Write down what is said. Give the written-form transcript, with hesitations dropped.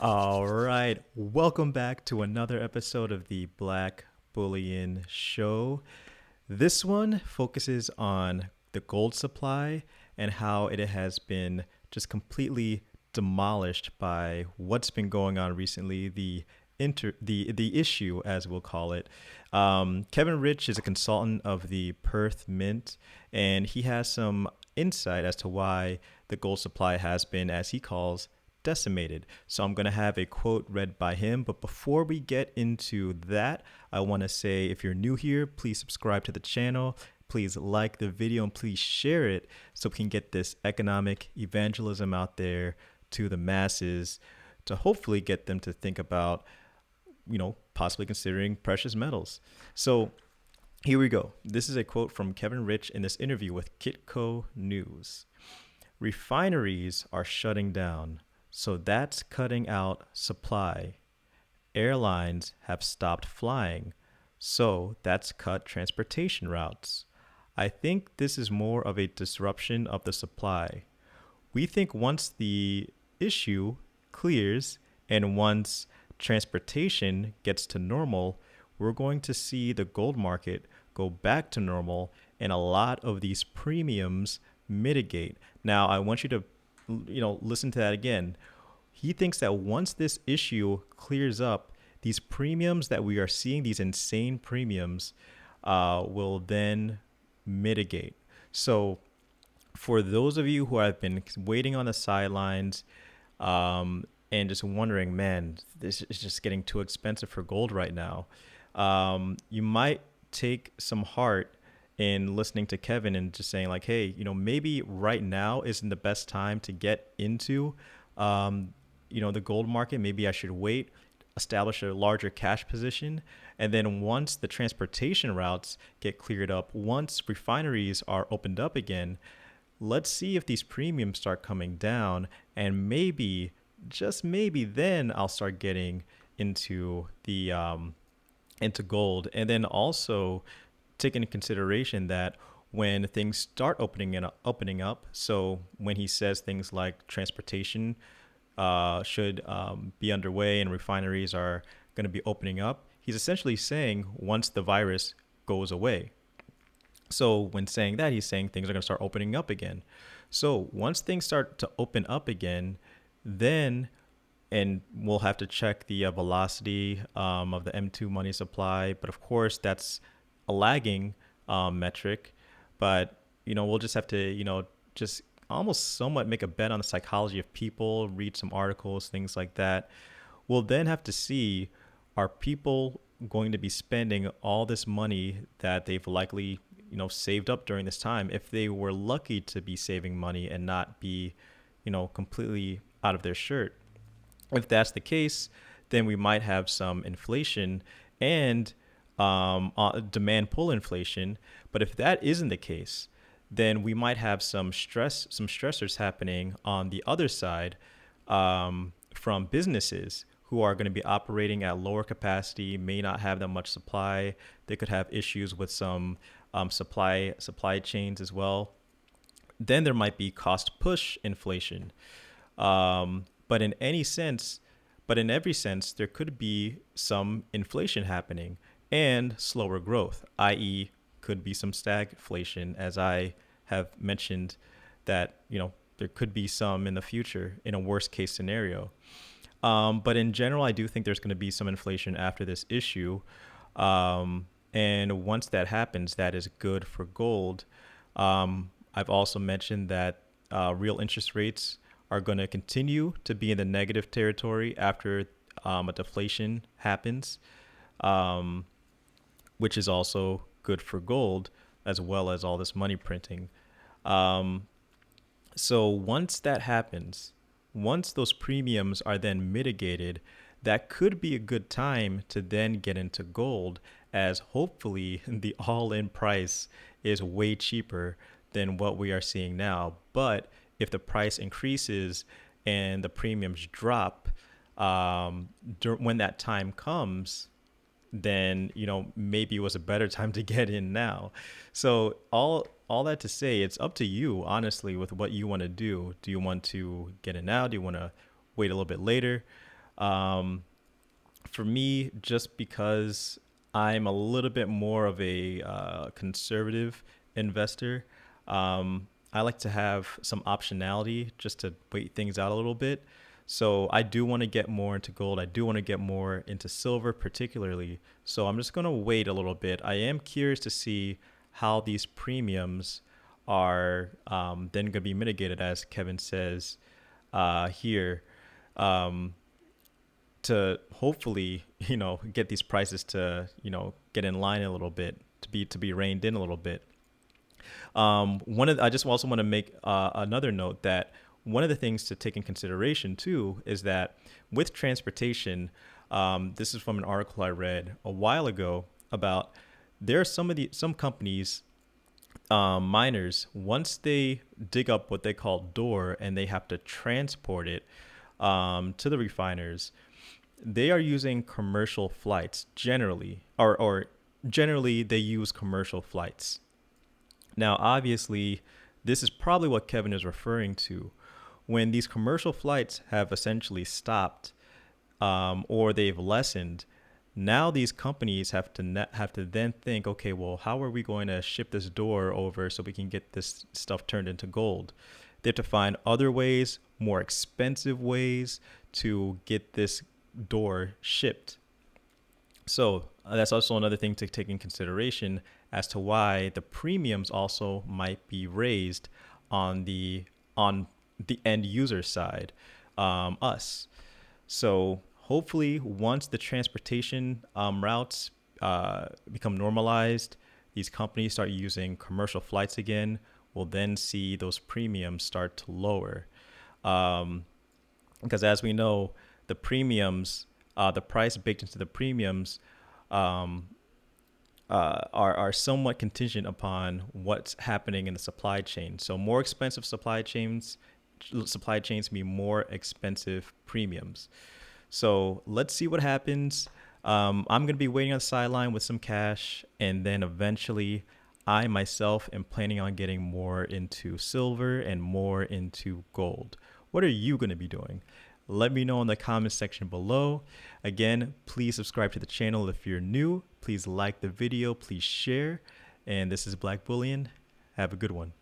All right. Welcome back to another episode of the Black Bullion Show. This one focuses on the gold supply and how it has been just completely demolished by what's been going on recently, the issue, as we'll call it. Kevin Rich is a consultant of the Perth Mint, and he has some insight as to why the gold supply has been, as he calls, decimated. So I'm going to have a quote read by him. But before we get into that, I want to say if you're new here, please subscribe to the channel. Please like the video and please share it so we can get this economic evangelism out there to the masses to hopefully get them to think about, possibly considering precious metals. So here we go. This is a quote from Kevin Rich in this interview with Kitco News. Refineries are shutting down. So that's cutting out supply. Airlines have stopped flying. So that's cut transportation routes. I think this is more of a disruption of the supply. We think once the issue clears and once transportation gets to normal, we're going to see the gold market go back to normal and a lot of these premiums mitigate. Now, I want you to listen to that again. He thinks that once this issue clears up, these premiums that we are seeing, these insane premiums, will then mitigate. So for those of you who have been waiting on the sidelines and just wondering, man, this is just getting too expensive for gold right now, you might take some heart in listening to Kevin and just saying like, hey, maybe right now isn't the best time to get into, the gold market. Maybe I should wait, establish a larger cash position. And then once the transportation routes get cleared up, once refineries are opened up again, let's see if these premiums start coming down. And maybe, just maybe, then I'll start getting into the, into gold. And then also take into consideration that when things start opening up, so when he says things like transportation should be underway and refineries are going to be opening up, he's essentially saying once the virus goes away. So when saying that, he's saying things are going to start opening up again. So once things start to open up again, then and we'll have to check the velocity of the M2 money supply. But of course, that's a lagging metric. But, we'll just have to, just almost somewhat make a bet on the psychology of people, read some articles, things like that. We'll then have to see, are people going to be spending all this money that they've likely, saved up during this time, if they were lucky to be saving money and not be, completely out of their shirt. If that's the case, then we might have some inflation and demand pull inflation. But if that isn't the case, then we might have some stressors happening on the other side from businesses who are going to be operating at lower capacity, may not have that much supply. They could have issues with some supply chains as well. Then there might be cost push inflation. But in every sense, there could be some inflation happening and slower growth, i.e., could be some stagflation, as I have mentioned that, there could be some in the future in a worst case scenario. But in general, I do think there's going to be some inflation after this issue. And once that happens, that is good for gold. I've also mentioned that real interest rates are going to continue to be in the negative territory after a deflation happens, which is also good for gold, as well as all this money printing. So once that happens, once those premiums are then mitigated, that could be a good time to then get into gold, as hopefully the all-in price is way cheaper than what we are seeing now. But if the price increases and the premiums drop, when that time comes, then maybe it was a better time to get in now. So all that to say, it's up to you, honestly, with what you want to do. Do you want to get in now? Do you want to wait a little bit later? Um, for me, just because I'm a little bit more of a conservative investor, I like to have some optionality just to wait things out a little bit. So I do want to get more into gold. I do want to get more into silver, particularly. So I'm just going to wait a little bit. I am curious to see how these premiums are then going to be mitigated, as Kevin says here. Um, to hopefully get these prices to get in line a little bit, to be reined in a little bit. I just also want to make another note that one of the things to take in consideration too is that with transportation, this is from an article I read a while ago about there are some companies, miners, once they dig up what they call door and they have to transport it to the refiners, they are using commercial flights generally, or generally they use commercial flights. Now, obviously, this is probably what Kevin is referring to. When these commercial flights have essentially stopped, or they've lessened, now these companies have to then think, okay, well, how are we going to ship this door over so we can get this stuff turned into gold? They have to find other ways, more expensive ways to get this door shipped. So that's also another thing to take in consideration as to why the premiums also might be raised on the end user side, us. So hopefully, once the transportation routes become normalized, these companies start using commercial flights again. We'll then see those premiums start to lower. Um, because as we know, the premiums, the price baked into the premiums, um, are somewhat contingent upon what's happening in the supply chain. So more expensive supply chains mean more expensive premiums. So let's see what happens. I'm going to be waiting on the sideline with some cash, and then eventually I myself am planning on getting more into silver and more into gold. What are you going to be doing? Let me know in the comments section below. Again, please subscribe to the channel if you're new. Please like the video. Please share. And this is Black Bullion. Have a good one.